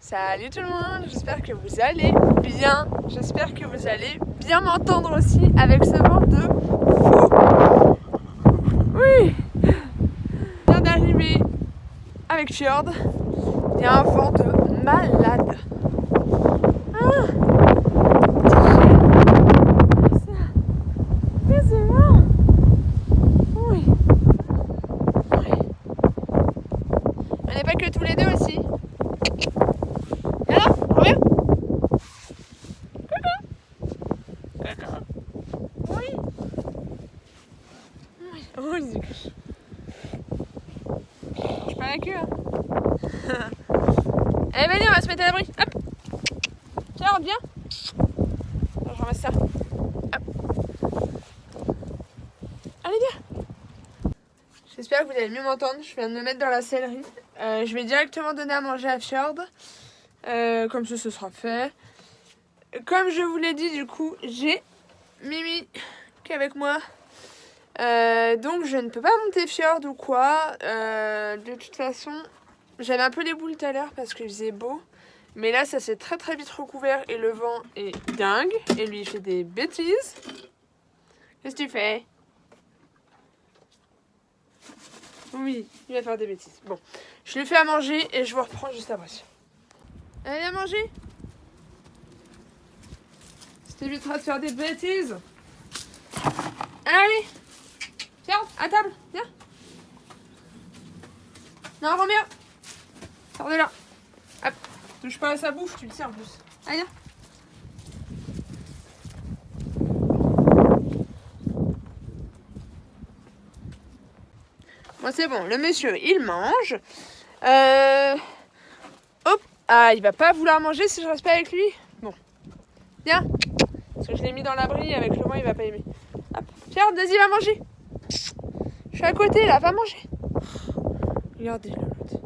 Salut tout le monde, j'espère que vous allez bien. J'espère que vous allez bien m'entendre aussi avec ce vent de fou. Oui, je viens d'arriver avec Fjord. Il y a un vent de malade. Ah, c'est bon. Oui. On n'est pas que tous les deux aussi. Alors, reviens. Oui. Oui. Je prends la queue. Hein. Allez, vas-y, on va se mettre à l'abri. Hop. Tiens, on vient. Je ramasse ça. Hop. Allez, viens. J'espère que vous allez mieux m'entendre. Je viens de me mettre dans la sellerie. Je vais directement donner à manger à Fjord. Comme ça, ce sera fait. Comme je vous l'ai dit, du coup, j'ai Mimi qui est avec moi. Donc je ne peux pas monter Fjord ou quoi. De toute façon, j'avais un peu les boules tout à l'heure parce qu'il faisait beau. Mais là, ça s'est très très vite recouvert et le vent est dingue. Et lui, il fait des bêtises. Qu'est-ce que tu fais? Oui, il va faire des bêtises. Bon, je lui fais à manger et je vous reprends juste après. Allez, viens manger. Ça t'évitera de faire des bêtises. Allez, tiens, à table, viens. Non, Roméo, sors de là. Hop, touche pas à sa bouffe, tu le sais en plus. Allez, viens. Bon, c'est bon, le monsieur, il mange. Hop, ah, il va pas vouloir manger si je reste pas avec lui. Bon, viens. Parce que je l'ai mis dans l'abri, avec le vent, il va pas aimer. Hop, Pierre, vas-y, va manger. Je suis à côté, là, va manger. Regardez, là, l'autre.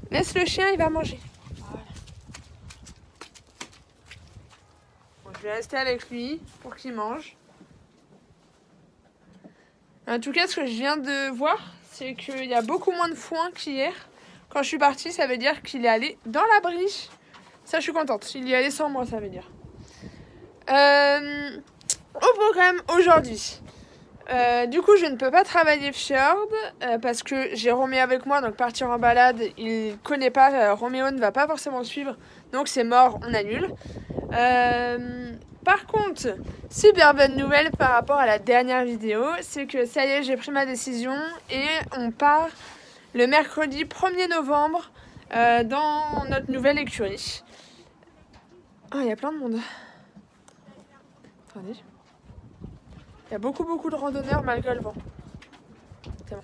Laisse le chien, il va manger. Voilà. Bon, je vais rester avec lui pour qu'il mange. En tout cas, ce que je viens de voir, c'est qu'il y a beaucoup moins de foin qu'hier. Quand je suis partie, ça veut dire qu'il est allé dans l'abri. Ça, je suis contente. Il y allait sans moi, ça veut dire. Au programme aujourd'hui. Du coup, je ne peux pas travailler Fjord parce que j'ai Roméo avec moi, donc partir en balade, il connaît pas, Roméo ne va pas forcément suivre, donc c'est mort, on annule. Par contre, super bonne nouvelle par rapport à la dernière vidéo, c'est que ça y est, j'ai pris ma décision et on part le mercredi 1er novembre dans notre nouvelle écurie. Oh, il y a plein de monde. Attendez. Il y a beaucoup de randonneurs malgré le vent. C'est bon.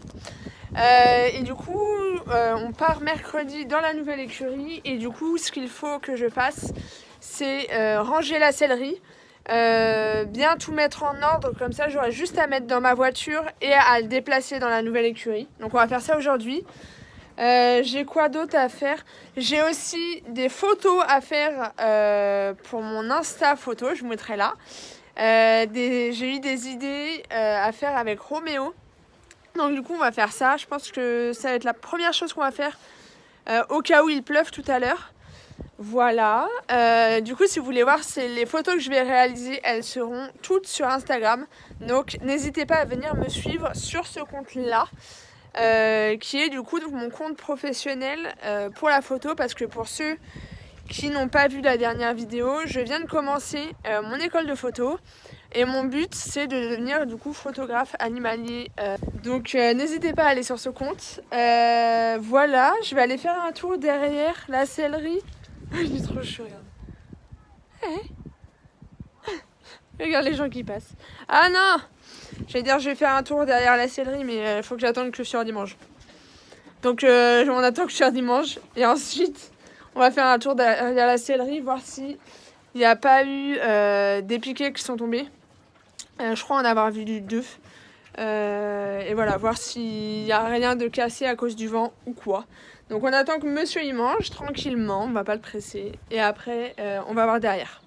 Et du coup, on part mercredi dans la nouvelle écurie. Et du coup, ce qu'il faut que je fasse, c'est ranger la sellerie. Bien tout mettre en ordre. Comme ça, j'aurai juste à mettre dans ma voiture et à le déplacer dans la nouvelle écurie. Donc on va faire ça aujourd'hui. J'ai quoi d'autre à faire? J'ai aussi des photos à faire pour mon Insta photo. Je vous mettrai là. J'ai eu des idées à faire avec Roméo. Donc du coup on va faire ça. Je pense que ça va être la première chose qu'on va faire au cas où il pleuve tout à l'heure. Voilà. Du coup si vous voulez voir les photos que je vais réaliser, elles seront toutes sur Instagram. Donc n'hésitez pas à venir me suivre sur ce compte-là. Qui est du coup mon compte professionnel pour la photo. Parce que pour ceux qui n'ont pas vu la dernière vidéo, je viens de commencer mon école de photo et mon but c'est de devenir du coup photographe animalier. Donc n'hésitez pas à aller sur ce compte. Voilà, je vais aller faire un tour derrière la sellerie. Il est trop chaud, regarde. Regarde les gens qui passent. Ah non, j'allais dire je vais faire un tour derrière la sellerie, mais il faut que j'attende que Fjord mange. Donc on attend que Fjord mange et ensuite on va faire un tour derrière la sellerie, voir si il n'y a pas eu des piquets qui sont tombés. Je crois en avoir vu 2. Et voilà, voir s'il n'y a rien de cassé à cause du vent ou quoi. Donc on attend que monsieur y mange tranquillement, on va pas le presser. Et après, on va voir derrière.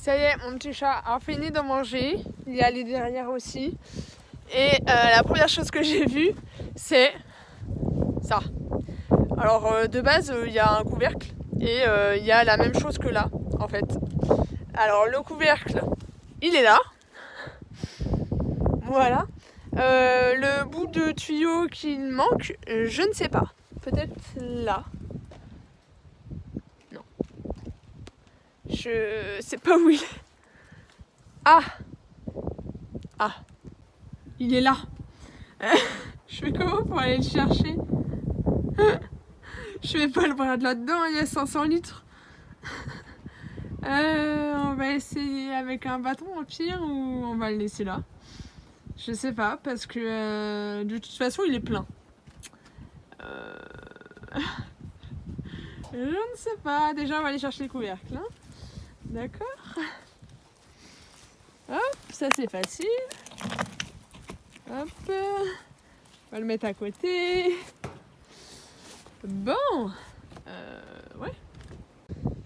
Ça y est, mon petit chat a fini de manger. Il est allé derrière aussi. Et la première chose que j'ai vue, c'est ça. Alors de base, il y a un couvercle et il y a la même chose que là, en fait. Alors le couvercle, il est là. Voilà. Le bout de tuyau qu'il manque, je ne sais pas. Peut-être là. Non. Je sais pas où il est. Ah! Ah! Il est là. Je fais comment pour aller le chercher? Je fais pas le bras de là-dedans, il y a 500 litres. On va essayer avec un bâton au pire ou on va le laisser là. Je sais pas parce que de toute façon il est plein. Je ne sais pas. Déjà on va aller chercher le couvercle. Hein. D'accord. Hop, ça c'est facile. Hop. On va le mettre à côté. Bon. Ouais.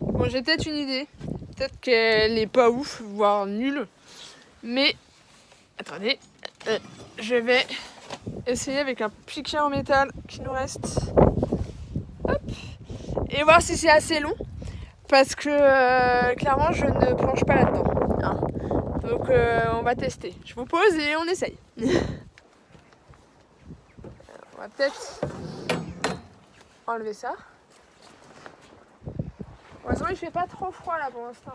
Bon, j'ai peut-être une idée. Peut-être qu'elle est pas ouf, voire nulle. Mais, attendez. Je vais essayer avec un piquet en métal qui nous reste. Hop. Et voir si c'est assez long. Parce que, clairement, je ne plonge pas là-dedans. Hein. Donc, on va tester. Je vous pose et on essaye. On va peut-être enlever ça. Heureusement, il fait pas trop froid là pour l'instant.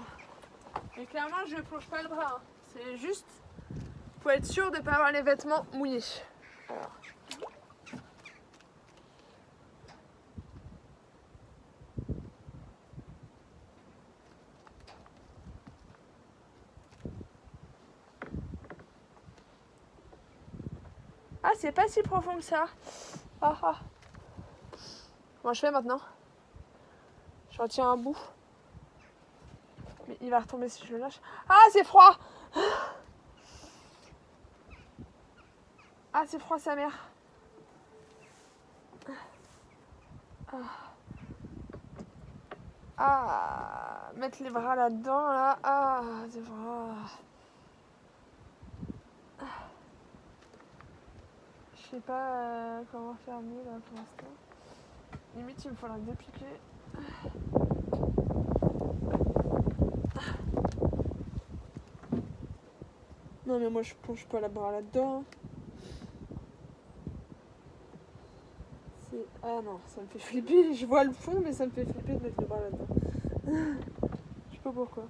Mais clairement, je ne plonge pas le bras. Hein. C'est juste pour être sûr de ne pas avoir les vêtements mouillés. Alors. Ah, c'est pas si profond que ça. Ah, ah. Comment je fais maintenant? Je retiens un bout. Mais il va retomber si je le lâche. Ah, c'est froid! Ah, c'est froid, sa mère. Ah, mettre les bras là-dedans, là. Ah, c'est froid. Je sais pas comment faire mieux là pour l'instant. Limite, il me faudra dépiquer. Non, mais moi je plonge pas la bras là-dedans. Ah non, ça me fait flipper. Je vois le fond, mais ça me fait flipper de mettre le bras là-dedans. Je sais pas pourquoi.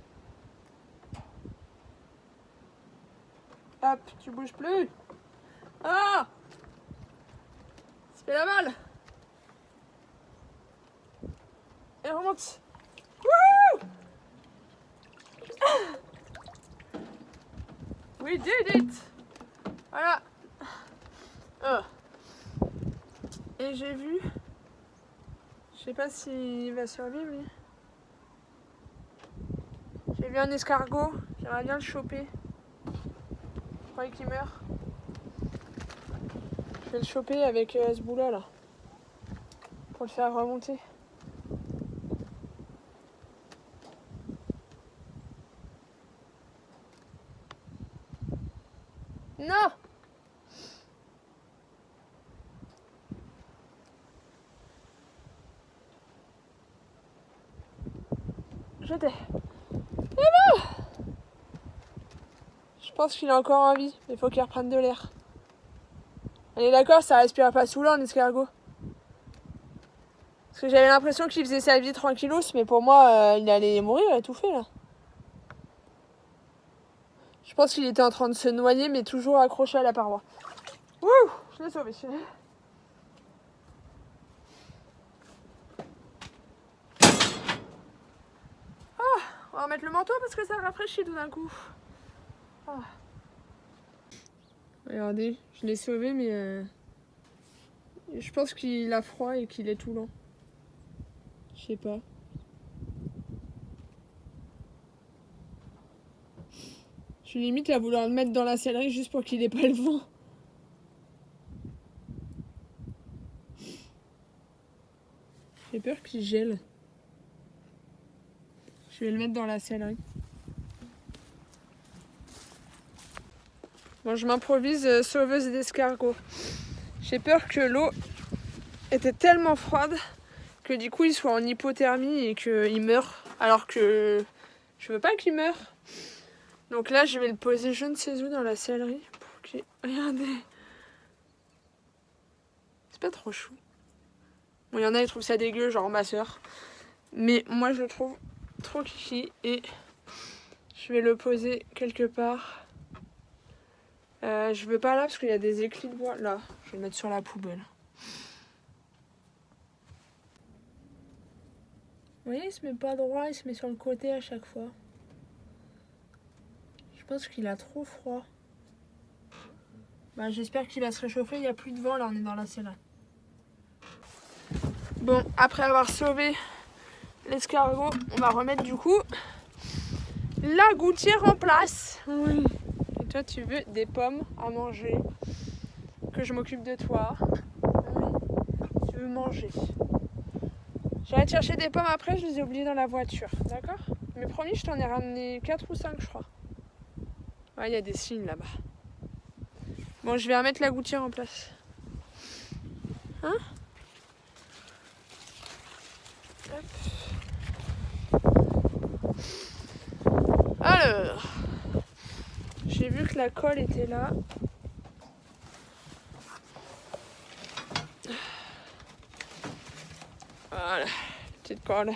Hop, tu bouges plus. Ah! Ça fait la balle. Et remonte. Wouh! We did it! Voilà. Et j'ai vu. Je sais pas s'il va survivre lui. J'ai vu un escargot. J'aimerais bien le choper. Je croyais qu'il meurt. Je vais le choper avec ce bout-là là. Pour le faire remonter. Non! J'étais. Et bon! Je pense qu'il est encore en vie, mais il faut qu'il reprenne de l'air. On est d'accord, ça respire pas sous l'eau un escargot. Parce que j'avais l'impression qu'il faisait sa vie tranquillos, mais pour moi, il allait mourir étouffé là. Je pense qu'il était en train de se noyer, mais toujours accroché à la paroi. Wouh! Je l'ai sauvé. Ah! On va remettre le manteau parce que ça rafraîchit tout d'un coup. Ah. Regardez, je l'ai sauvé, mais je pense qu'il a froid et qu'il est tout lent. Je sais pas. Je suis limite à vouloir le mettre dans la sellerie juste pour qu'il ait pas le vent. J'ai peur qu'il gèle. Je vais le mettre dans la sellerie. Bon, je m'improvise sauveuse d'escargots. J'ai peur que l'eau était tellement froide que du coup il soit en hypothermie et qu'il meure. Alors que je veux pas qu'il meure. Donc là je vais le poser je ne sais où dans la sellerie pour qu'il... Regardez. C'est pas trop chou. Bon, il y en a qui trouvent ça dégueu, genre ma soeur. Mais moi je le trouve trop kiki et je vais le poser quelque part. Je veux pas là parce qu'il y a des éclats de bois. Là, je vais le mettre sur la poubelle. Vous voyez, il se met pas droit, il se met sur le côté à chaque fois. Je pense qu'il a trop froid. Bah, j'espère qu'il va se réchauffer, il n'y a plus de vent là, on est dans la sellerie. Bon, après avoir sauvé l'escargot, on va remettre du coup la gouttière en place. Oui. Et toi, tu veux des pommes à manger, que je m'occupe de toi. Oui. Tu veux manger. J'allais te chercher des pommes après, je les ai oubliées dans la voiture, d'accord? Mais promis, je t'en ai ramené 4 ou 5, je crois. Ouais, il y a des signes là-bas. Bon, je vais remettre la gouttière en place. Hein? Hop. Alors, j'ai vu que la colle était là. Voilà, petite colle.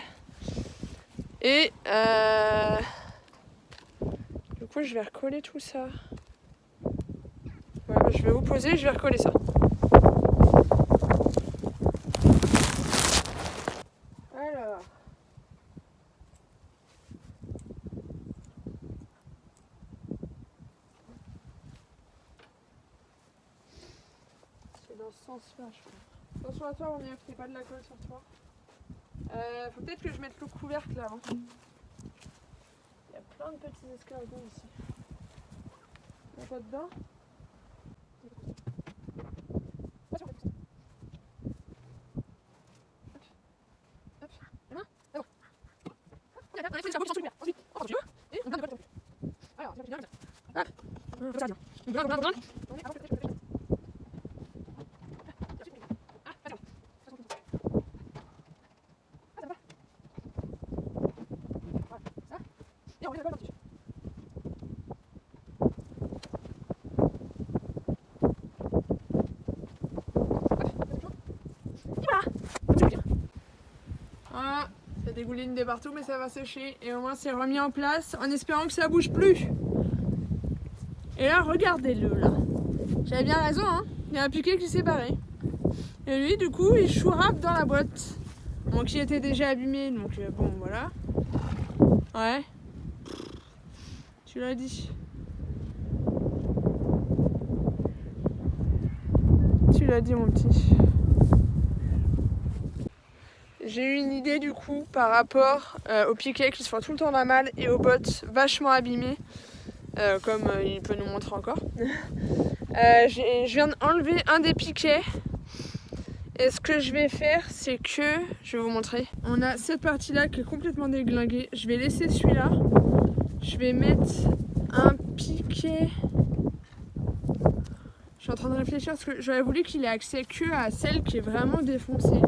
Et du coup, je vais recoller tout ça. Ouais, bah, je vais vous poser, je vais recoller ça. Alors. C'est dans ce sens-là, je crois. Attention à toi, on n'y a pas de la colle sur toi. Faut peut-être que je mette le couvercle là. Hein. Il y a plein de petits escargots ici. Il n'y a pas dedans. Voilà, ça dégouline de partout mais ça va sécher et au moins c'est remis en place en espérant que ça bouge plus. Et là regardez-le là. J'avais bien raison hein, il y a un piquet qui s'est barré. Et lui du coup il chourape dans la boîte. Bon qui était déjà abîmé donc bon voilà. Ouais. Tu l'as dit. Tu l'as dit mon petit. J'ai eu une idée du coup par rapport aux piquets qui se font tout le temps la malle et aux bottes vachement abîmées, comme il peut nous montrer encore. Je viens d'enlever un des piquets et ce que je vais faire c'est que, je vais vous montrer, on a cette partie là qui est complètement déglinguée, je vais laisser celui-là, je vais mettre un piquet, je suis en train de réfléchir parce que j'aurais voulu qu'il ait accès que à celle qui est vraiment défoncée.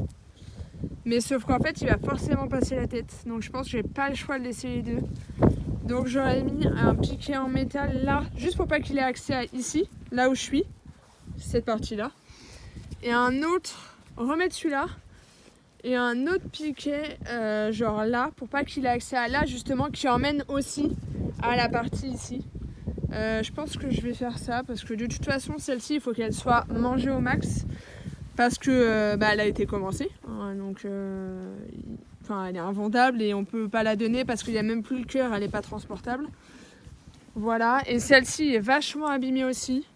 Mais sauf qu'en fait, il va forcément passer la tête. Donc je pense que j'ai pas le choix de laisser les deux. Donc j'aurais mis un piquet en métal là, juste pour pas qu'il ait accès à ici, là où je suis, cette partie-là. Et un autre, remettre celui-là. Et un autre piquet, genre là, pour pas qu'il ait accès à là, justement, qui emmène aussi à la partie ici. Je pense que je vais faire ça, parce que de toute façon, celle-ci, il faut qu'elle soit mangée au max. Parce que elle a été commencée, hein, donc elle est invendable et on peut pas la donner parce qu'il n'y a même plus le cœur, elle n'est pas transportable. Voilà, et celle-ci est vachement abîmée aussi.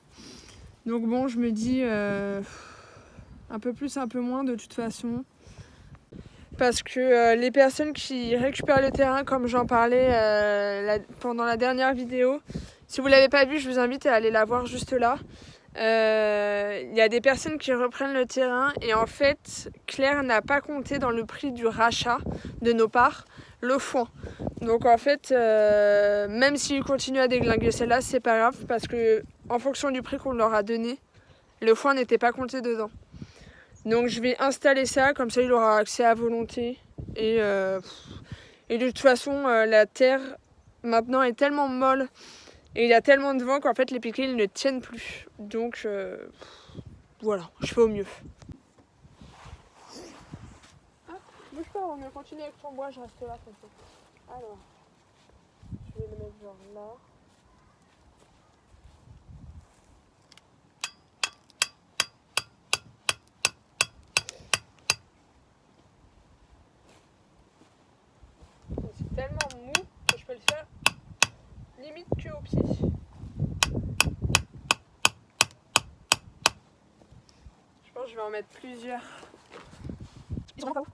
Donc bon, je me dis un peu plus, un peu moins de toute façon. Parce que les personnes qui récupèrent le terrain, comme j'en parlais pendant la dernière vidéo, si vous ne l'avez pas vue, je vous invite à aller la voir juste là. Il y a des personnes qui reprennent le terrain et en fait Claire n'a pas compté dans le prix du rachat de nos parts le foin. Donc en fait même s'il continue à déglinguer celle-là, c'est pas grave parce que en fonction du prix qu'on leur a donné, le foin n'était pas compté dedans. Donc je vais installer ça, comme ça il aura accès à volonté. Et de toute façon, la terre maintenant est tellement molle et il y a tellement de vent qu'en fait les piquets ils ne tiennent plus. Donc voilà, je fais au mieux. Ah, bouge pas, on va continuer avec ton bois, je reste là comme ça. Alors, je vais le mettre genre là. C'est tellement mou que je peux le faire limite que au pied. Je pense que je vais en mettre plusieurs. Ils sont pas où?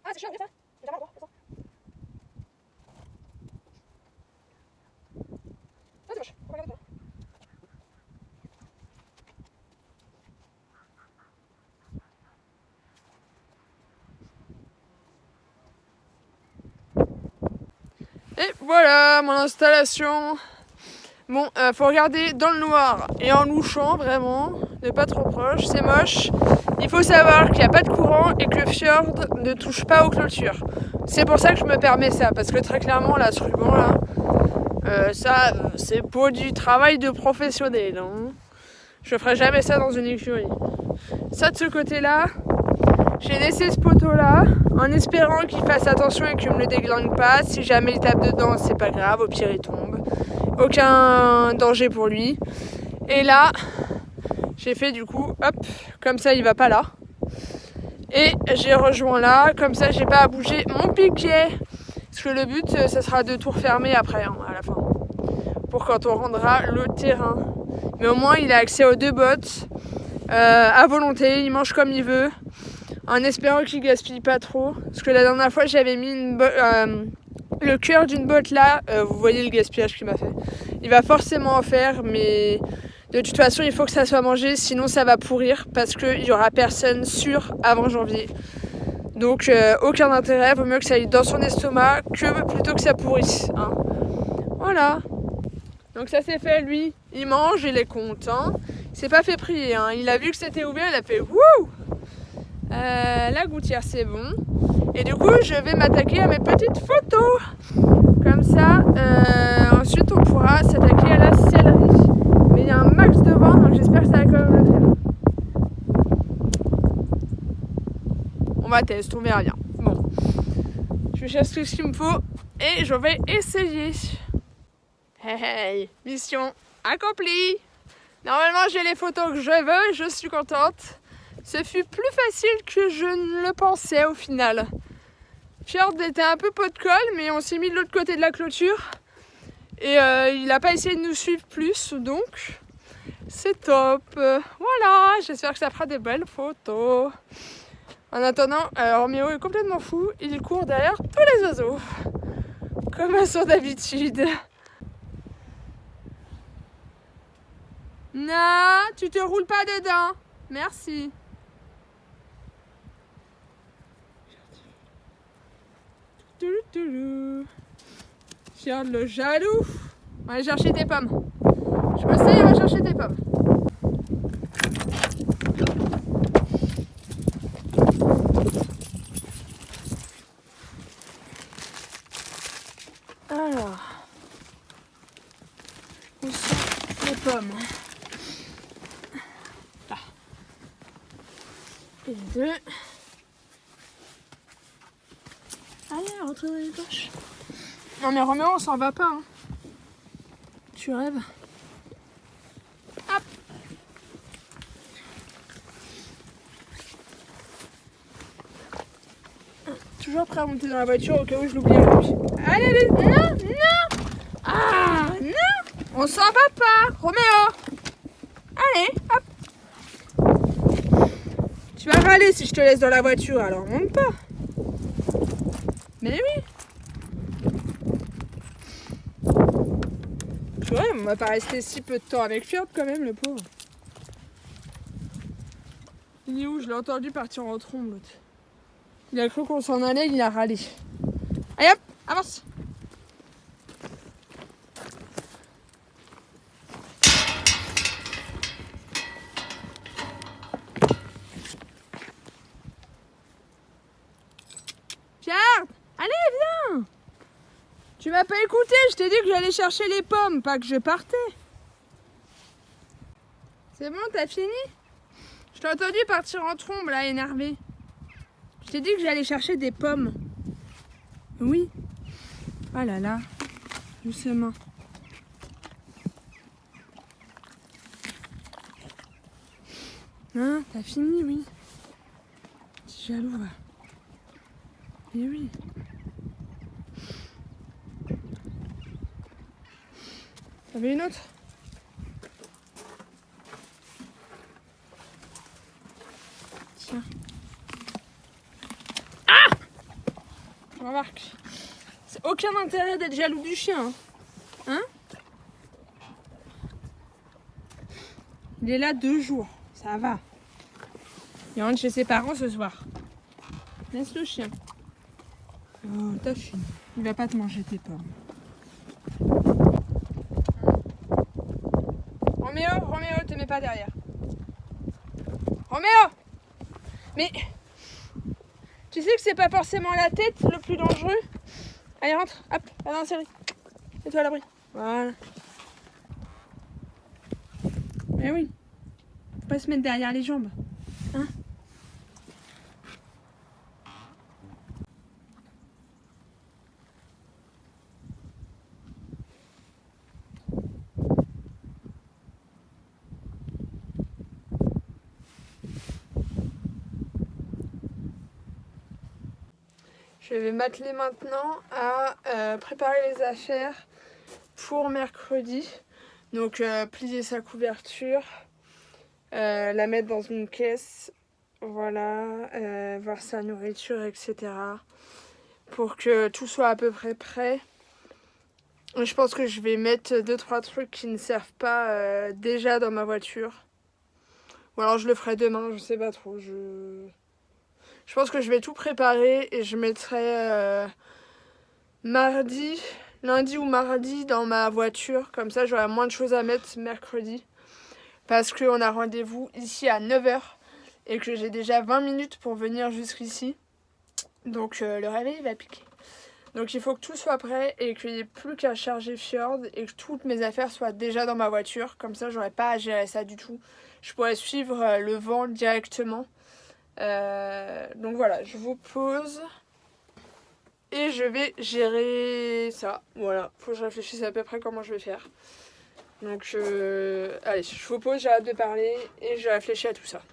Ah, c'est chiant, ça. J'ai jamais le droit, c'est ça. Ah, c'est moche. On va regarder ça. Et voilà mon installation. Bon, faut regarder dans le noir et en louchant vraiment, ne pas trop proche, c'est moche. Il faut savoir qu'il n'y a pas de courant et que le fjord ne touche pas aux clôtures. C'est pour ça que je me permets ça, parce que très clairement là, ce ruban là, ça c'est pour du travail de professionnel. Hein. Je ferai jamais ça dans une écurie. Ça de ce côté là, j'ai laissé ce poteau là en espérant qu'il fasse attention et qu'il ne me le déglingue pas. Si jamais il tape dedans, c'est pas grave, au pire il tombe. Aucun danger pour lui. Et là, j'ai fait du coup, hop, comme ça il va pas là. Et j'ai rejoint là, comme ça j'ai pas à bouger mon piquet. Parce que le but, ça sera de tout refermer après, hein, à la fin. Pour quand on rendra le terrain. Mais au moins il a accès aux deux bottes. À volonté, il mange comme il veut. En espérant qu'il gaspille pas trop. Parce que la dernière fois j'avais mis le cœur d'une botte là, vous voyez le gaspillage qu'il m'a fait. Il va forcément en faire, mais de toute façon il faut que ça soit mangé, sinon ça va pourrir parce qu'il n'y aura personne sûr avant janvier. Donc aucun intérêt, vaut mieux que ça aille dans son estomac que plutôt que ça pourrisse. Hein. Voilà. Donc ça c'est fait, lui, il mange, il est content. Il s'est pas fait prier, hein. Il a vu que c'était ouvert, il a fait wouh. La gouttière c'est bon. Et du coup je vais m'attaquer à mes petites photos. Comme ça, ensuite on pourra s'attaquer à la céleri. Mais il y a un max de vent, donc j'espère que ça va quand même le faire. On va tester, on verra bien. Bon, je cherche tout ce qu'il me faut et je vais essayer. Hey, mission accomplie. Normalement j'ai les photos que je veux, je suis contente. Ce fut plus facile que je ne le pensais au final. Fjord était un peu pot de colle, mais on s'est mis de l'autre côté de la clôture. Et il n'a pas essayé de nous suivre plus, donc c'est top. Voilà, j'espère que ça fera des belles photos. En attendant, Roméo est complètement fou, il court derrière tous les oiseaux. Comme à son habitude. Non, tu te roules pas dedans. Merci. Charles le jaloux. On va aller chercher tes pommes. Je me sais, on va chercher tes pommes. Alors, où sont les pommes? Là. Et les deux. Allez, rentre dans les poches. Non mais Roméo, on s'en va pas. Hein. Tu rêves. Hop. Toujours prêt à monter dans la voiture au cas où je l'oublie. Allez, allez. Non, non. Ah, non. On s'en va pas. Roméo. Allez, hop. Tu vas râler si je te laisse dans la voiture, alors monte pas. Mais oui. Tu vois, on va pas rester si peu de temps avec Fjord quand même, le pauvre. Il est où? Je l'ai entendu partir en trombe, l'autre. Il a cru qu'on s'en allait, il a râlé. Allez hop, avance. Fjord, allez, viens. Tu m'as pas écouté, je t'ai dit que j'allais chercher les pommes, pas que je partais. C'est bon, t'as fini? Je t'ai entendu partir en trombe, là, énervé. Je t'ai dit que j'allais chercher des pommes. Oui. Oh là là. Doucement. Hein, t'as fini, oui. T'es jaloux, va. Eh oui. T'avais une autre? Tiens. Ah! Remarque. C'est aucun intérêt d'être jaloux du chien. Hein? Il est là 2 jours. Ça va. Il rentre chez ses parents ce soir. Laisse le chien. Oh, t'as fini. Il va pas te manger tes pommes. Roméo, te mets pas derrière. Roméo! Mais tu sais que c'est pas forcément la tête le plus dangereux. Allez, rentre, hop, va dans la série. Mets-toi à l'abri. Voilà. Mais oui. Faut pas se mettre derrière les jambes. Hein? Je vais m'atteler maintenant à préparer les affaires pour mercredi. Donc plier sa couverture, la mettre dans une caisse, voilà, voir sa nourriture, etc. Pour que tout soit à peu près prêt. Et je pense que je vais mettre 2-3 trucs qui ne servent pas déjà dans ma voiture. Ou alors je le ferai demain, je sais pas trop. Je pense que je vais tout préparer et je mettrai lundi ou mardi dans ma voiture. Comme ça, j'aurai moins de choses à mettre mercredi. Parce qu'on a rendez-vous ici à 9h et que j'ai déjà 20 minutes pour venir jusqu'ici. Donc le réveil va piquer. Donc il faut que tout soit prêt et qu'il n'y ait plus qu'à charger Fjord et que toutes mes affaires soient déjà dans ma voiture. Comme ça, j'aurai pas à gérer ça du tout. Je pourrais suivre le vent directement. Donc voilà, je vous pose et je vais gérer ça. Voilà, faut que je réfléchisse à peu près comment je vais faire. Donc allez, je vous pose, j'arrête de parler et je réfléchis à tout ça.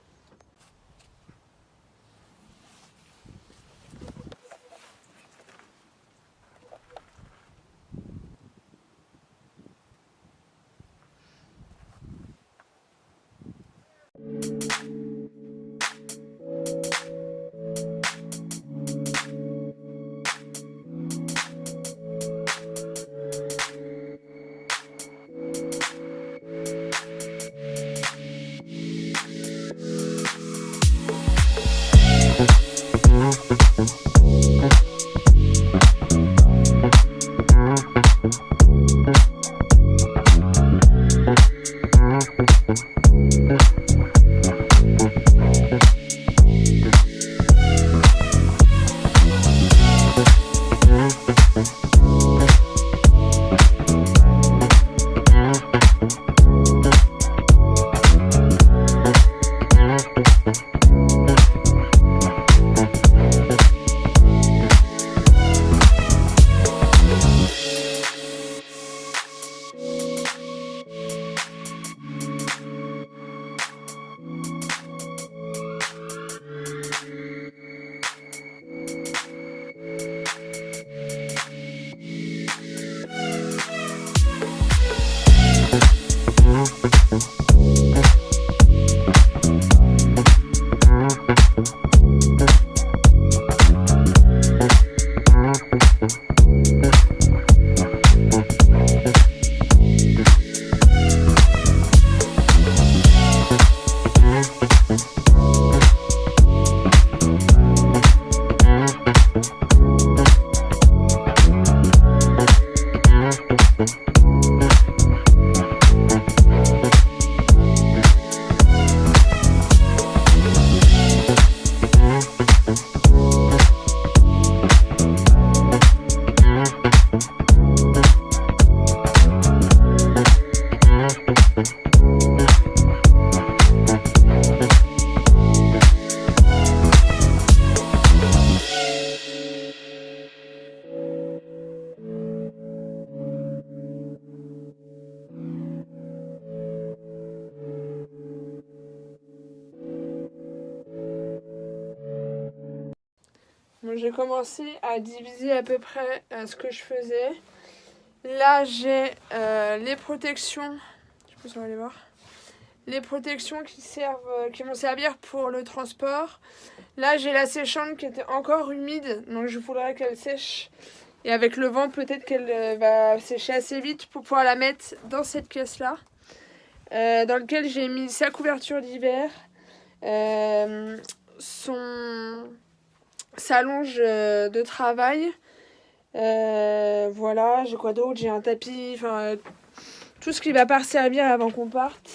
Bon, j'ai commencé à diviser à peu près ce que je faisais. Là, j'ai les protections. Je pense qu'on va aller voir. Les protections qui vont servir pour le transport. Là, j'ai la séchante qui était encore humide, donc je voudrais qu'elle sèche. Et avec le vent, peut-être qu'elle va sécher assez vite pour pouvoir la mettre dans cette caisse-là, dans laquelle j'ai mis sa couverture d'hiver, sa longe de travail. Voilà, j'ai quoi d'autre? J'ai un tapis, tout ce qui va pas servir avant qu'on parte.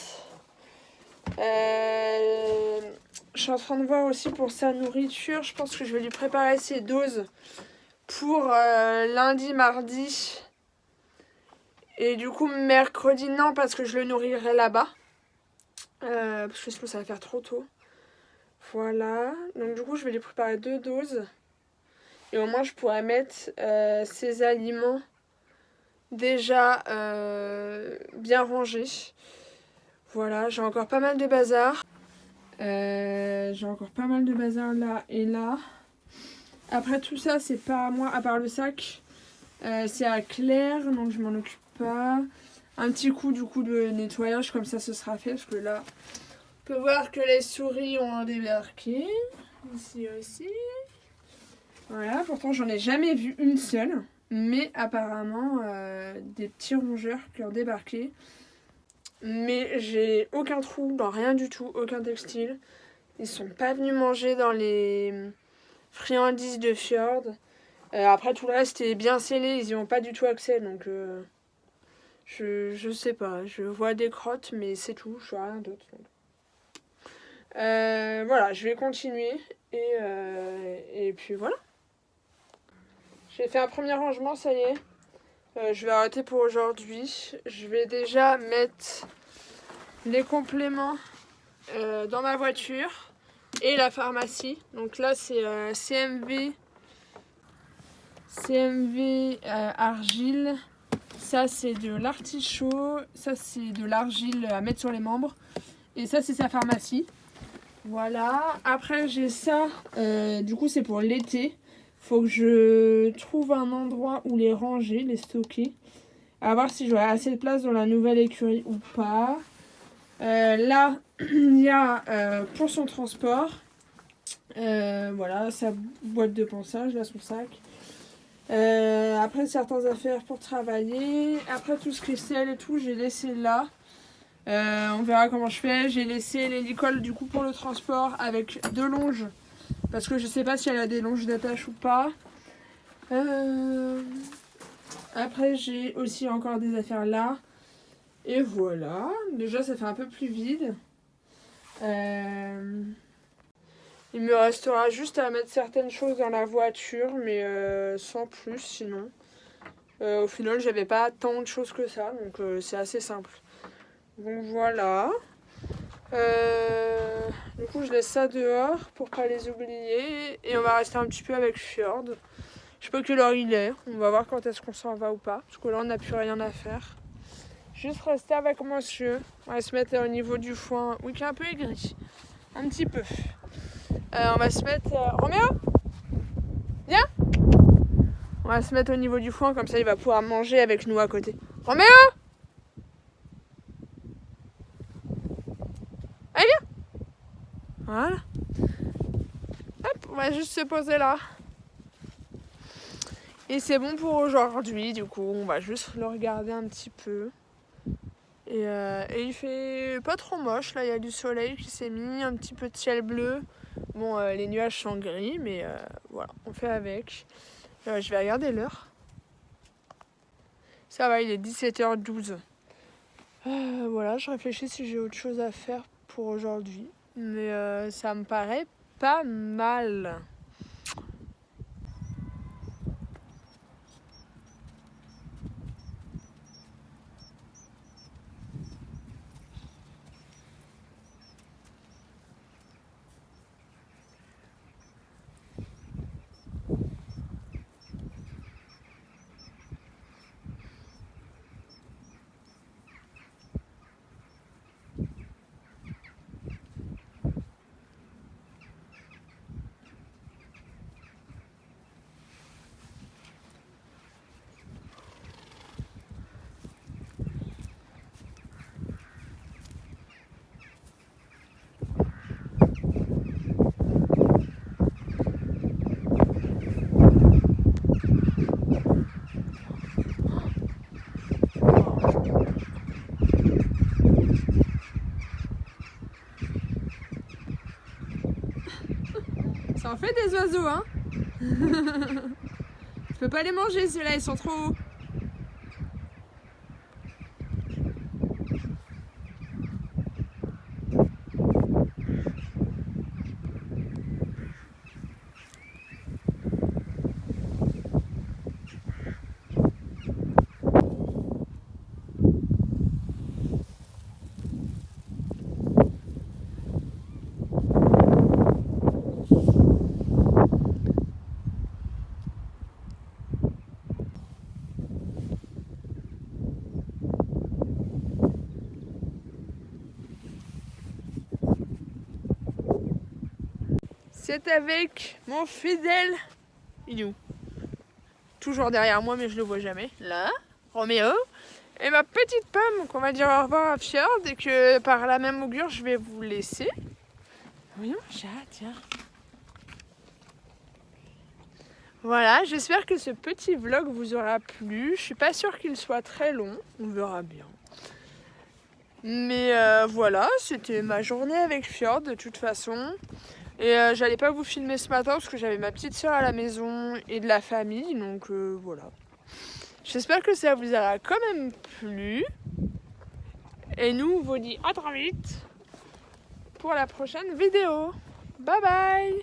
Je suis en train de voir aussi pour sa nourriture. Je pense que je vais lui préparer ses doses pour lundi, mardi. Et du coup, mercredi, non, parce que je le nourrirai là-bas. Parce que sinon, ça va faire trop tôt. Voilà. Donc, du coup, je vais lui préparer 2 doses. Et au moins, je pourrais mettre ses aliments déjà bien rangés. Voilà, j'ai encore pas mal de bazar. Là et là. Après tout ça, c'est pas à moi, à part le sac. C'est à Claire, donc je m'en occupe pas. Un petit coup du coup de nettoyage, comme ça ce sera fait. Parce que là, on peut voir que les souris ont débarqué. Ici aussi. Voilà, pourtant j'en ai jamais vu une seule. Mais apparemment, des petits rongeurs qui ont débarqué. Mais j'ai aucun trou dans rien du tout, aucun textile. Ils sont pas venus manger dans les friandises de Fjord. Après tout le reste est bien scellé, ils n'y ont pas du tout accès, donc je sais pas. Je vois des crottes, mais c'est tout, je vois rien d'autre. Voilà, je vais continuer et puis voilà. J'ai fait un premier rangement, ça y est. Je vais arrêter pour aujourd'hui. Je vais déjà mettre les compléments dans ma voiture et la pharmacie. Donc là, c'est CMV argile. Ça, c'est de l'artichaut. Ça, c'est de l'argile à mettre sur les membres. Et ça, c'est sa pharmacie. Voilà. Après, j'ai ça. Du coup, c'est pour l'été. Faut que je trouve un endroit où les ranger, les stocker. À voir si j'aurai assez de place dans la nouvelle écurie ou pas. Là, il y a pour son transport. Voilà, sa boîte de ponçage, là, son sac. Après, certaines affaires pour travailler. Après, tout ce qui est sel et tout, j'ai laissé là. On verra comment je fais. J'ai laissé l'hélicole du coup pour le transport avec 2 longes. Parce que je sais pas si elle a des longes d'attache ou pas. Après, j'ai aussi encore des affaires là. Et voilà. Déjà, ça fait un peu plus vide. Il me restera juste à mettre certaines choses dans la voiture, mais sans plus sinon. Au final, j'avais pas tant de choses que ça, donc c'est assez simple. Donc voilà. Du coup, je laisse ça dehors pour pas les oublier. Et on va rester un petit peu avec Fjord. Je sais pas quelle heure il est. On va voir quand est-ce qu'on s'en va ou pas. Parce que là, on n'a plus rien à faire. Juste rester avec monsieur. On va se mettre au niveau du foin. Oui, qui est un peu aigri. Un petit peu. On va se mettre... Roméo, viens. On va se mettre au niveau du foin. Comme ça, il va pouvoir manger avec nous à côté. Roméo! Allez, viens. Voilà. Hop, on va juste se poser là. Et c'est bon pour aujourd'hui, du coup, on va juste le regarder un petit peu. Et il fait pas trop moche, là il y a du soleil qui s'est mis, un petit peu de ciel bleu. Bon, les nuages sont gris, mais voilà, on fait avec. Je vais regarder l'heure. Ça va, il est 17h12. Voilà, je réfléchis si j'ai autre chose à faire pour aujourd'hui. Mais ça me paraît pas mal. Ça en fait des oiseaux, hein. Je peux pas les manger, ceux-là, ils sont trop hauts. C'est avec mon fidèle. Il est où? Toujours derrière moi, mais je le vois jamais. Là, Roméo. Et ma petite pomme qu'on va dire au revoir à Fjord et que par la même augure, je vais vous laisser. Oui, mon chat, tiens. Voilà, j'espère que ce petit vlog vous aura plu. Je suis pas sûre qu'il soit très long, on verra bien. Mais voilà, c'était ma journée avec Fjord de toute façon. Et j'allais pas vous filmer ce matin parce que j'avais ma petite soeur à la maison et de la famille, donc voilà. J'espère que ça vous aura quand même plu. Et nous, on vous dit à très vite pour la prochaine vidéo. Bye bye.